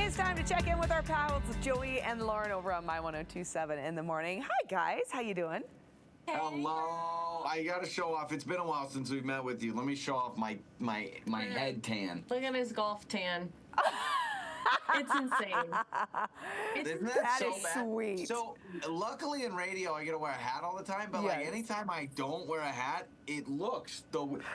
It's time to check in with our pals, Joey and Lauren over on My 1027 in the morning. Hi guys, how you doing? Hello. I got to show off. It's been a while since we've met with you. Let me show off my head tan. Look at his golf tan. It's insane. Isn't that so is bad? sweet. So luckily in radio I get to wear a hat all the time, but like anytime I don't wear a hat, it looks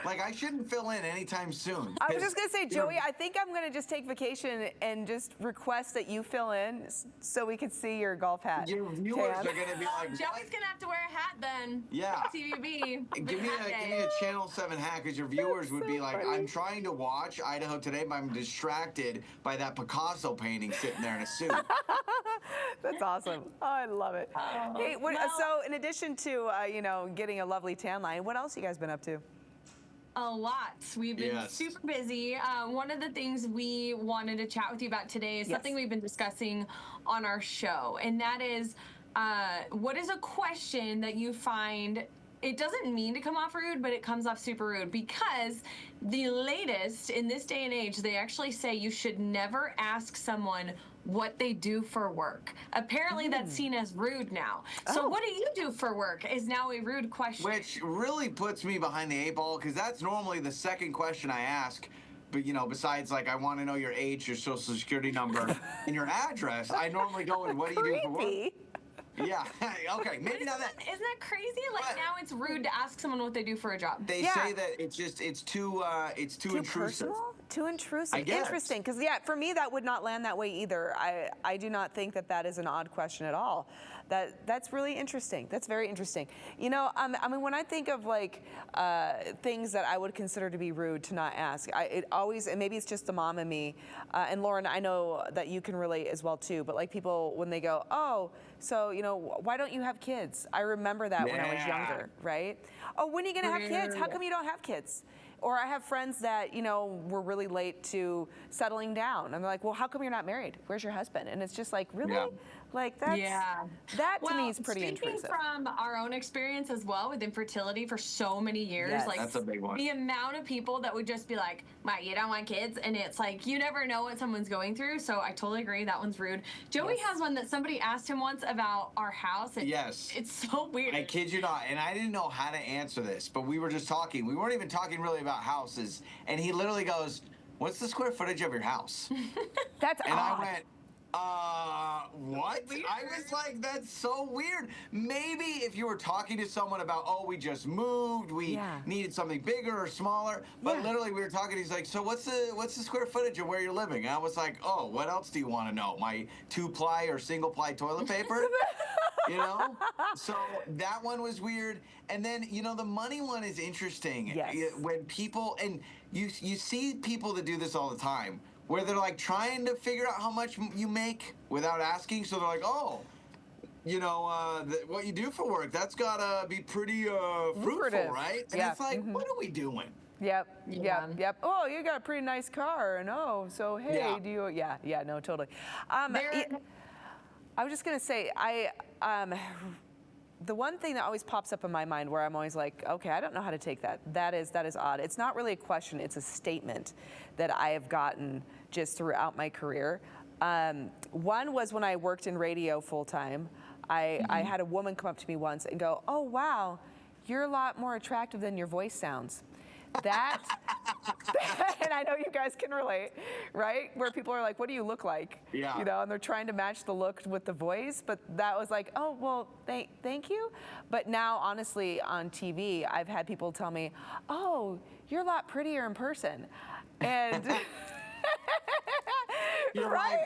like I shouldn't fill in anytime soon. I was just gonna say, Joey, I think I'm gonna just take vacation and just request that you fill in so we can see your golf hat. Your viewers tan. are gonna be like, Joey's gonna have to wear a hat then. Yeah. TVB. Give me a Channel 7 hat, because your viewers would be like, I'm trying to watch Idaho Today, but I'm distracted by that Picasso painting sitting there in a suit. That's awesome. Oh, I love it. Hey, so in addition to getting a lovely tan line, what else you guys been up to? A lot. We've been super busy. One of the things we wanted to chat with you about today is something we've been discussing on our show, and that is what is a question that you find, it doesn't mean to come off rude, but it comes off super rude, because the latest in this day and age, they actually say you should never ask someone what they do for work. Apparently that's seen as rude now. So what do you do for work is now a rude question. Which really puts me behind the 8 ball, because that's normally the second question I ask. But, besides, like, I want to know your age, your social security number, and your address, I normally go with, what do you do for work? Yeah, okay, maybe not that. Isn't that crazy? Like, now it's rude to ask someone what they do for a job. They say that it's too intrusive. Personal? Too intrusive. I guess. Interesting, because for me that would not land that way either. I do not think that is an odd question at all. That's really interesting. That's very interesting. I mean, when I think of like things that I would consider to be rude to not ask, it always, and maybe it's just the mom in me, and Lauren, I know that you can relate as well too, but like people when they go, oh, so why don't you have kids? I remember that when I was younger, right? Oh, when are you gonna have kids? How come you don't have kids? Or I have friends that, were really late to settling down. I'm like, well, how come you're not married? Where's your husband? And it's just like, really? Yeah. Like, that to me is pretty intrusive. Speaking from our own experience as well with infertility for so many years, like that's a big one. The amount of people that would just be like, you don't want kids? And it's like, you never know what someone's going through. So I totally agree. That one's rude. Joey has one that somebody asked him once about our house. It's so weird. I kid you not. And I didn't know how to answer this, but we were just talking. We weren't even talking really about houses. And he literally goes, what's the square footage of your house? That's and odd. I went, what? Weird. I was like, that's so weird. Maybe if you were talking to someone about, oh, we just moved, we needed something bigger or smaller, but literally we were talking, he's like, so what's the square footage of where you're living? And I was like, oh, what else do you want to know? My 2-ply or single-ply toilet paper? So that one was weird. And then, the money one is interesting. Yes. When people, and you see people that do this all the time, where they're like trying to figure out how much you make without asking. So they're like, oh, what you do for work, that's gotta be pretty fruitful, right? And it's like, what are we doing? Yep. Oh, you got a pretty nice car, and so hey, do you? Yeah, no, totally. I was just gonna say, the one thing that always pops up in my mind where I'm always like, okay, I don't know how to take that. That is odd. It's not really a question, it's a statement that I have gotten just throughout my career. One was when I worked in radio full time. I had a woman come up to me once and go, oh, wow, you're a lot more attractive than your voice sounds. That, and I know you guys can relate, right? Where people are like, what do you look like? Yeah. And they're trying to match the look with the voice, but that was like, oh, well, thank you. But now, honestly, on TV, I've had people tell me, oh, you're a lot prettier in person. And you're right?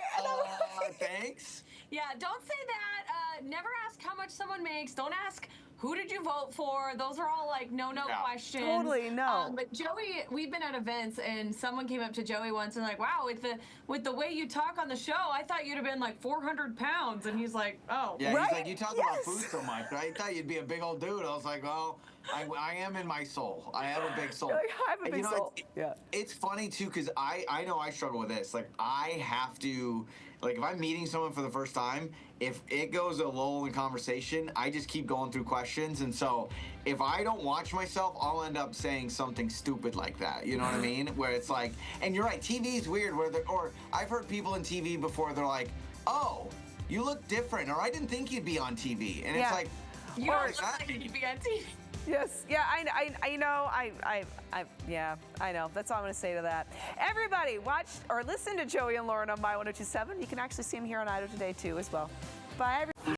Like, thanks. Yeah, don't say that. Never ask how much someone makes. Don't ask who did you vote for. Those are all like no questions. Totally no. But Joey, we've been at events and someone came up to Joey once and like, wow, with the way you talk on the show, I thought you'd have been like 400 pounds. And he's like, oh. Yeah, he's like, you talk about food so much. I thought you'd be a big old dude. I was like, well, I am in my soul. I have a big soul. You're like, I have a big soul. It's funny too because I know I struggle with this. Like I have to, like if I'm meeting someone for the first time, if it goes a lull in conversation, I just keep going through questions, and so if I don't watch myself, I'll end up saying something stupid like that. You know what I mean? Where it's like, and you're right, TV is weird. Or I've heard people in TV before. They're like, "Oh, you look different," or "I didn't think you'd be on TV," and it's like, you don't look like you'd be on TV. Yes, yeah, I know, yeah, I know. That's all I'm going to say to that. Everybody, watch or listen to Joey and Lauren on My 102.7. You can actually see them here on Idaho Today too as well. Bye, everybody.